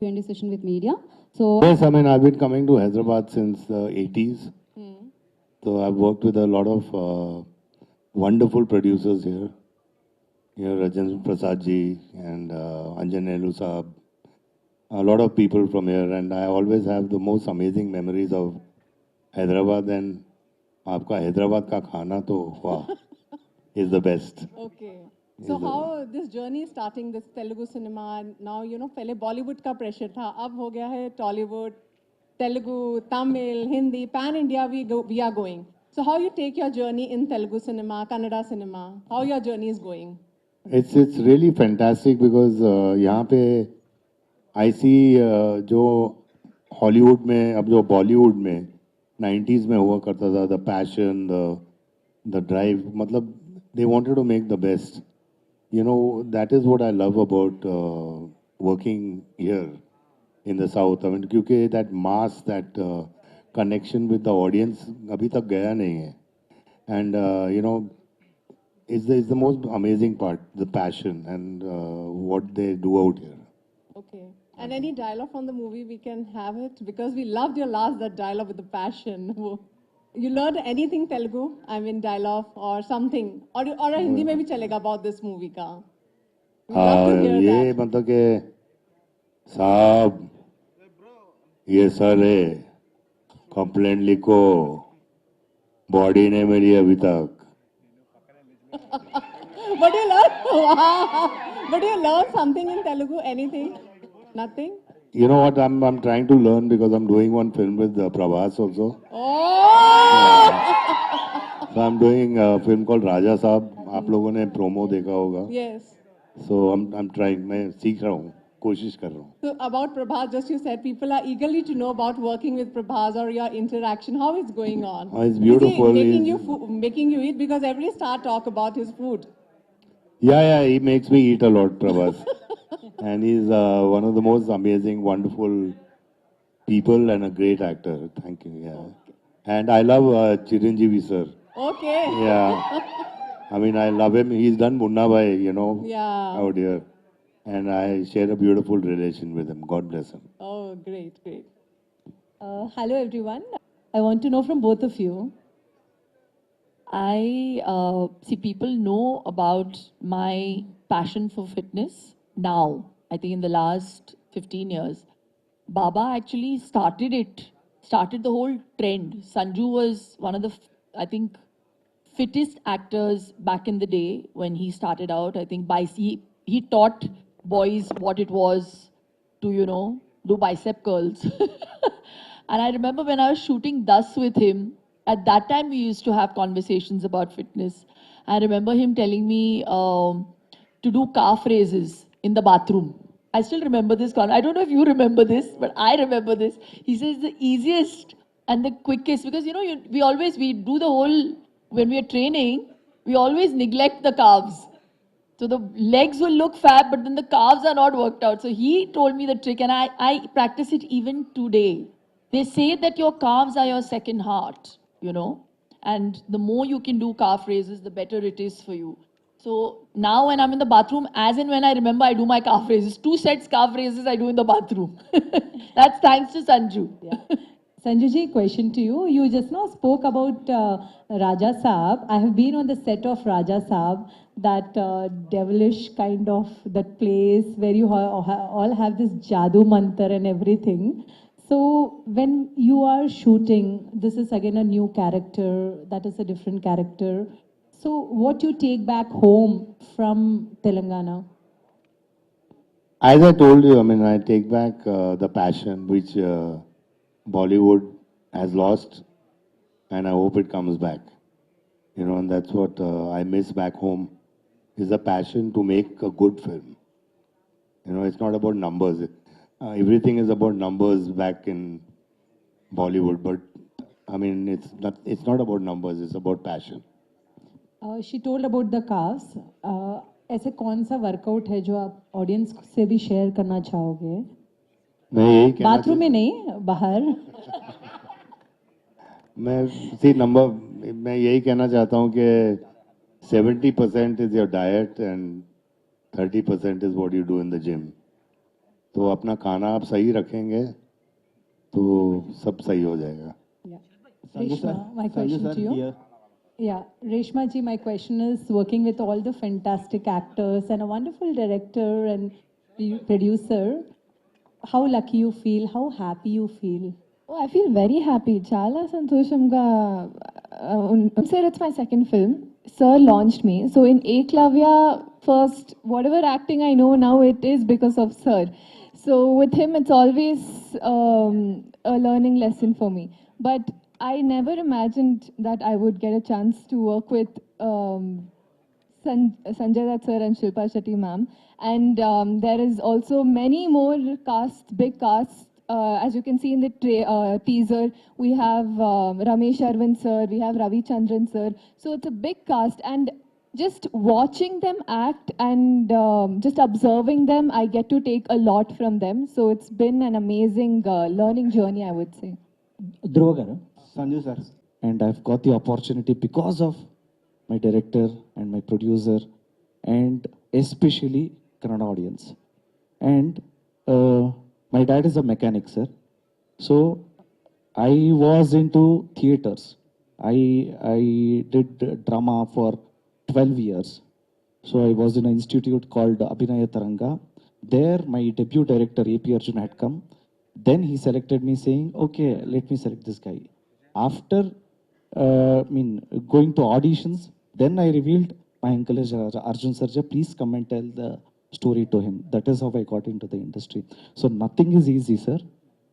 Q&A session with media. So Yes, I mean, I've been coming to Hyderabad since the 80s. So I've worked with a lot of wonderful producers here. Rajendra Prasad ji and Anjan Nehru Saab. A lot of people from here, and I always have the most amazing memories of Hyderabad. And आपका हैदराबाद का खाना तो वाह is the best. Okay. So how this journey starting this Telugu cinema and now पहले Bollywood का pressure था, अब हो गया है Tollywood, Telugu, Tamil, Hindi, pan India we are going. So how you take your journey in Telugu cinema, Kannada cinema? How your journey is going? It's really fantastic because यहाँ पे I see जो Hollywood में अब जो बॉलीवुड में 90s में हुआ करता था द पैशन द ड्राइव मतलब they wanted to make the best. That is what I love about working here in the South. I mean, क्योंकि that mass, that connection with the audience अभी तक गया नहीं है. And, it's the most amazing part, the passion and what they do out here. Okay. And any dialogue from the movie we can have it because we loved your last that dialogue with the passion. You learned anything Telugu? I mean dialogue or something or a Hindi में भी चलेगा about this movie का. We love to hear ये that. मतलब कि साहब ये sir है कंप्लेंट लिखो बॉडी ने मेरी अभी तक But you learn, wow. But you learn something in Telugu? Anything? Nothing? You know what? I'm trying to learn because I'm doing one film with Prabhas also. Oh! So I'm doing a film called Raja Saab. आप लोगों ने promo देखा होगा. Yes. So I'm trying. मैं सीख रहा हूँ, कोशिश कर रहा हूँ. So about Prabhas, just you said people are eagerly to know about working with Prabhas or your interaction. How it's going on? Oh, it's beautiful. Is he making you eat because every star talk about his food. Yeah, he makes me eat a lot, Prabhas. And he's one of the most amazing, wonderful people and a great actor. Thank you. Yeah. And I love Chiranjeevi sir. Okay. Yeah. I mean, I love him. He's done Munna Bhai, Yeah. out here. And I share a beautiful relation with him. God bless him. Oh, great, great. Hello, everyone. I want to know from both of you. I see people know about my passion for fitness now. I think in the last 15 years, Baba actually started the whole trend. Sanju was one of the, I think, fittest actors back in the day when he started out. I think he taught boys what it was to, do bicep curls. And I remember when I was shooting Das with him, at that time we used to have conversations about fitness. I remember him telling me to do calf raises in the bathroom. I still remember this. I don't know if you remember this, but I remember this. He says the easiest and the quickest, because we do the whole, when we are training, we always neglect the calves. So the legs will look fat, but then the calves are not worked out. So he told me the trick, and I practice it even today. They say that your calves are your second heart, and the more you can do calf raises, the better it is for you. So now when I'm in the bathroom, as and when I remember, I do my calf raises. 2 sets calf raises I do in the bathroom. That's thanks to Sanju. Yeah. Sanju ji, question to you. You just now spoke about Raja Saab. I have been on the set of Raja Saab, that devilish kind of that place where you all have this Jadoo Mantar and everything. So when you are shooting, this is again a new character, that is a different character. So what you take back home from Telangana? As I told you, I mean, I take back the passion which Bollywood has lost, and I hope it comes back. And that's what I miss back home, is the passion to make a good film. It's not about numbers. Everything is about numbers back in Bollywood, but I mean, it's not about numbers, it's about passion. She told about the calves. ऐसे कौन सा workout है जो आप audience से भी share करना चाहोगे? मैं यही कहना बाथरूम में नहीं, बाहर. मैं यही कहना चाहता हूँ कि 70% is your diet and 30% is what you do in the gym. तो अपना खाना आप सही रखेंगे तो सब सही हो जाएगा. Reshma, my question to you. Yeah, Reshma ji, my question is working with all the fantastic actors and a wonderful director and producer, how lucky you feel, how happy you feel? Oh, I feel very happy. Chala Santoshamga. Sir, it's my second film. Sir launched me. So in Eklavya, first, whatever acting I know now, it is because of Sir. So with him, it's always a learning lesson for me. But I never imagined that I would get a chance to work with Sanjay Dutt sir and Shilpa Shetty ma'am. And there is also many more casts, big casts. As you can see in the teaser, we have Ramesh Arvind sir, we have Ravi Chandran sir. So it's a big cast. And just watching them act and just observing them, I get to take a lot from them. So it's been an amazing learning journey, I would say. Dhruva garu. Sanju sir. And I've got the opportunity because of my director and my producer and especially Kannada audience. And my dad is a mechanic, sir. So I was into theaters. I did drama for 12 years. So I was in an institute called Abhinaya Taranga. There my debut director A.P. Arjun had come. Then he selected me saying, okay, let me select this guy. After going to auditions, then I revealed my uncle is Arjun Sarja, please come and tell the story to him. That is how I got into the industry. So nothing is easy, sir.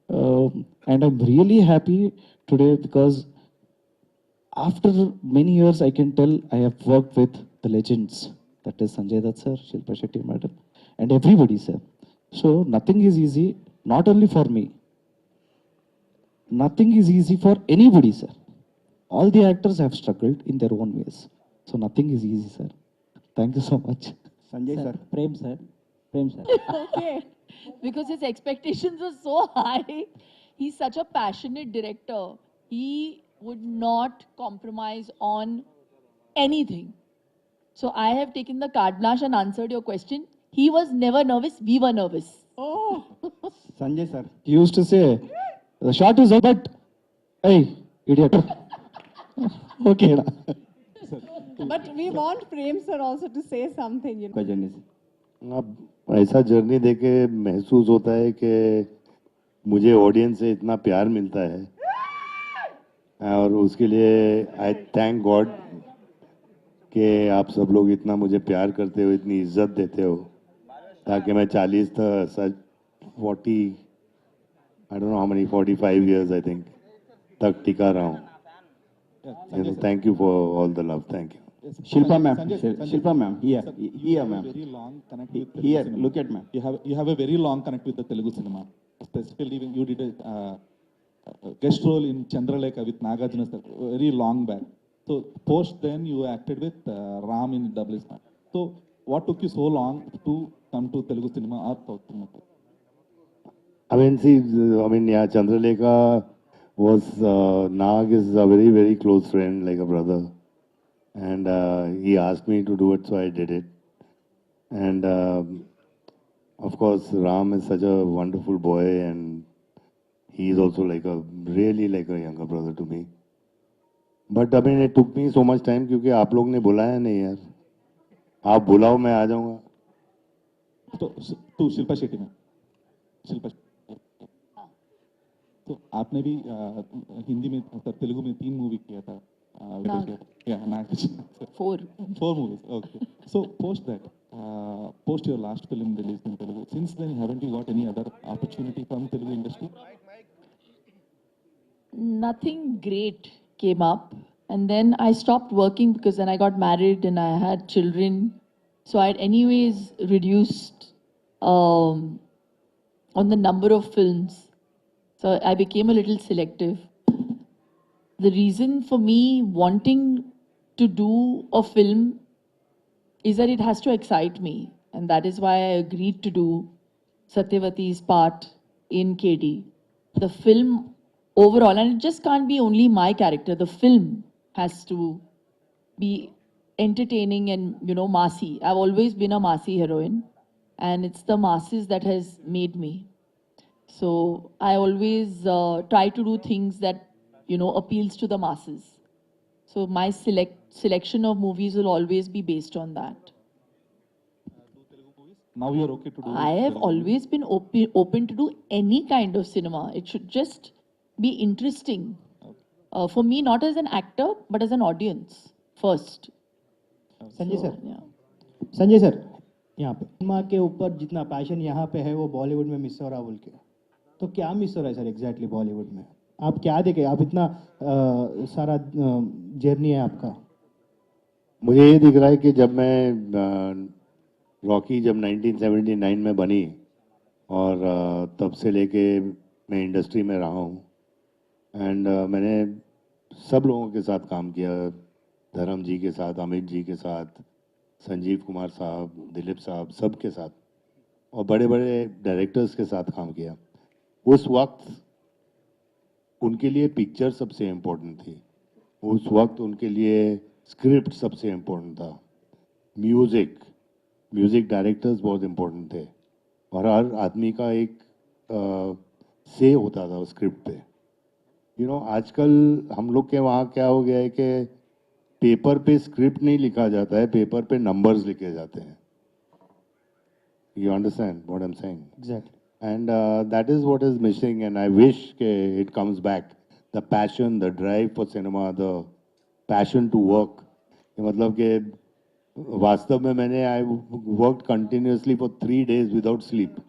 And I'm really happy today because after many years, I can tell I have worked with the legends. That is Sanjay Dutt sir, Shilpa Shetty madam, and everybody, sir. So nothing is easy, not only for me. Nothing is easy for anybody, sir. All the actors have struggled in their own ways. So nothing is easy, sir. Thank you so much. Sanjay sir. Prem, sir. Prem, sir. Okay. Because his expectations were so high. He's such a passionate director. He would not compromise on anything. So I have taken the carte blanche and answered your question. He was never nervous. We were nervous. Oh, Sanjay sir. He used to say, the shot is over, but, hey, idiot. Okay. but we want Prem sir also to say something, you know. का journey से. अब ऐसा journey देके महसूस होता है कि मुझे ऑडियंस से इतना प्यार मिलता है और उसके लिए आई थैंक गॉड कि आप सब लोग इतना मुझे प्यार करते हो, इतनी इज्जत देते हो ताकि मैं 40 तक 40 I don't know how many 45 years I think तक टिका रहा हूँ. Thank you for all the love. Thank you. Shilpa ma'am. Sanjay, Shilpa ma'am. Here. Sir, you Here have a ma'am. very long connect with Telugu Here. cinema. Look at ma'am. You have a very long connect with the Telugu cinema. Specifically, when you did a guest role in Chandralekha with Nagarjuna sir, very long back. So post then you acted with Ram in Double Smart. So what took you so long to come to Telugu cinema or South cinema? I mean, see, yeah, Chandralekha was, Nag is a very, very close friend, like a brother. And he asked me to do it, so I did it. And of course, Ram is such a wonderful boy, and he is also really like a younger brother to me. But I mean, it took me so much time क्योंकि आप लोग ने बुलाया नहीं यार. आप बुलाओ मैं आ जाऊँगा. तो शिल्पा शेट्टी में शिल्पा तो आपने भी हिंदी में तेलुगु में 3 मूवी किया था. Four. 4 movies. Okay. So post that, post your last film released in Telugu. Since then, haven't you got any other opportunity from Telugu industry? Nothing great came up. And then I stopped working because then I got married and I had children. So I'd anyways reduced on the number of films. So I became a little selective. The reason for me wanting to do a film is that it has to excite me. And that is why I agreed to do Satyavati's part in KD. The film overall, and it just can't be only my character, the film has to be entertaining and, massy. I've always been a massy heroine. and it's the masses that has made me. So I always try to do things that, you know, appeals to the masses. So my selection of movies will always be based on that. Now you're okay to do. I have always been open to do any kind of cinema. It should just be interesting. For me, not as an actor, but as an audience first. Sanjay So, sir yeah. Sanjay sir यहाँ पे cinema के ऊपर जितना passion यहाँ पे है वो बॉलीवुड में मिस हो रहा बोल के, तो क्या मिस हो रहा है सर एग्जैक्टली बॉलीवुड में? आप क्या देखे, आप इतना सारा जर्नी है आपका। मुझे ये दिख रहा है कि जब मैं रॉकी जब 1979 में बनी और तब से लेके मैं इंडस्ट्री में रहा हूँ एंड मैंने सब लोगों के साथ काम किया, धर्म जी के साथ, अमित जी के साथ, संजीव कुमार साहब, दिलीप साहब, सब के साथ, और बड़े बड़े डायरेक्टर्स के साथ काम किया। उस वक्त उनके लिए पिक्चर सबसे इम्पोर्टेंट थी, उस वक्त उनके लिए स्क्रिप्ट सबसे इम्पोर्टेंट था, म्यूज़िक डायरेक्टर्स बहुत इम्पोर्टेंट थे, और हर आदमी का एक से होता था स्क्रिप्ट पे। यू नो आजकल हम लोग के वहाँ क्या हो गया है कि पेपर पे स्क्रिप्ट नहीं लिखा जाता है, पेपर पे नंबर्स लिखे जाते हैं। You understand what I am saying? Exactly. And that is what is missing, and I wish it comes back. The passion, the drive for cinema, the passion to work. मतलब कि वास्तव में मैंने I worked continuously for 3 days without sleep.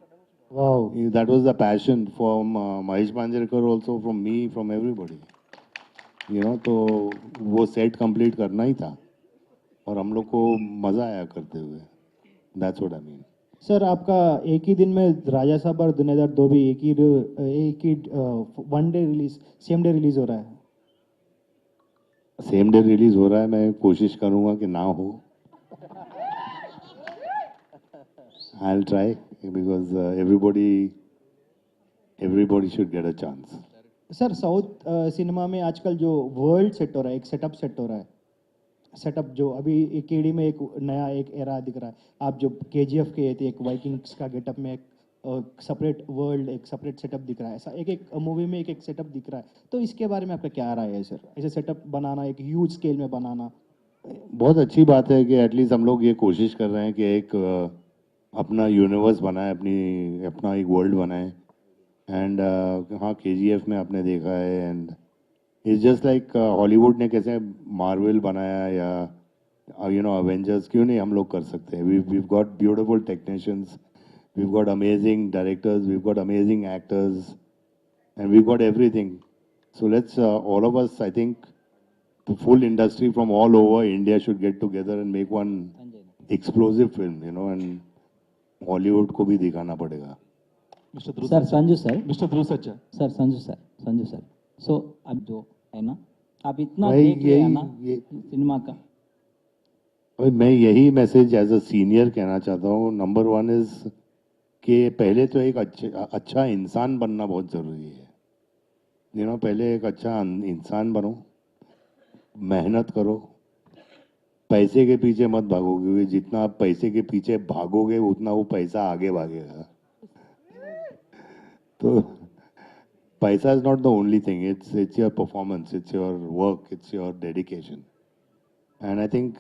Wow. That was the passion from Mahesh Manjrekar also, from me, from everybody. You know, तो वो set complete करना ही था और हम लोग को मज़ा आया करते हुए। That's what I mean. Sir आपका एक ही दिन में राजा साहब और दुनियादार 2 भी एक ही one day release, same day release हो रहा है। सेम डे रिलीज हो रहा है, मैं कोशिश करूंगा कि ना हो। I will try because everybody should get a chance. Sir south cinema में आजकल जो वर्ल्ड सेट हो रहा है, एक सेटअप सेट हो रहा है, सेटअप जो अभी एक केडी में एक नया एक एरा दिख रहा है। आप जो केजीएफ के थे, एक वाइकिंग्स का गेटअप में एक सेपरेट वर्ल्ड, एक सेपरेट सेटअप दिख रहा है, ऐसा एक एक मूवी में एक एक सेटअप दिख रहा है। तो इसके बारे में आपका क्या राय है सर, ऐसे सेटअप बनाना, एक ह्यूज स्केल में बनाना? बहुत अच्छी बात है कि एटलीस्ट हम लोग ये कोशिश कर रहे हैं कि एक अपना यूनिवर्स बनाए, अपना एक वर्ल्ड बनाए। एंड हाँ, केजीएफ में आपने देखा है, and it's just like Hollywood ने कैसे मार्वल बनाया या यू नो अवेंजर्स, क्यों नहीं हम लोग कर सकते हैं? we've got beautiful technicians, we've got amazing directors, we've got amazing actors, and we've got everything. So let's all of us, I think the full industry from all over India should get together and make one explosive film, you know, and Hollywood को भी दिखाना पड़ेगा। Mister ध्रुव sir Sanju sir, mister ध्रुव सच्चा sir Sanju sir, सो अब जो है ना, आप इतना भाई देख लिया यही ना सिनेमा का, भाई मैं यही मैसेज एज अ सीनियर कहना चाहता हूँ। नंबर 1 इज कि पहले तो एक अच्छा इंसान बनना बहुत ज़रूरी है। यू नो, पहले एक अच्छा इंसान बनो, मेहनत करो, पैसे के पीछे मत भागोगे, क्योंकि जितना आप पैसे के पीछे भागोगे उतना वो पैसा आगे भागेगा। तो पैसा is not the only thing, it's your performance, it's your work, it's your dedication, and I think